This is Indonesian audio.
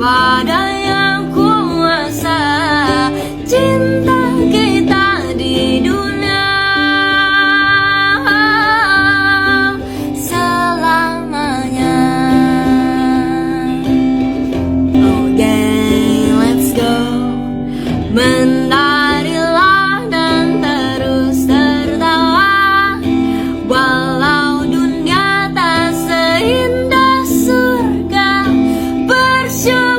pada yang kuasa cinta kita di dunia selamanya. Okay, let's go. Menarilah dan terus tertawa, walau dunia tak seindah surga. Bersyukur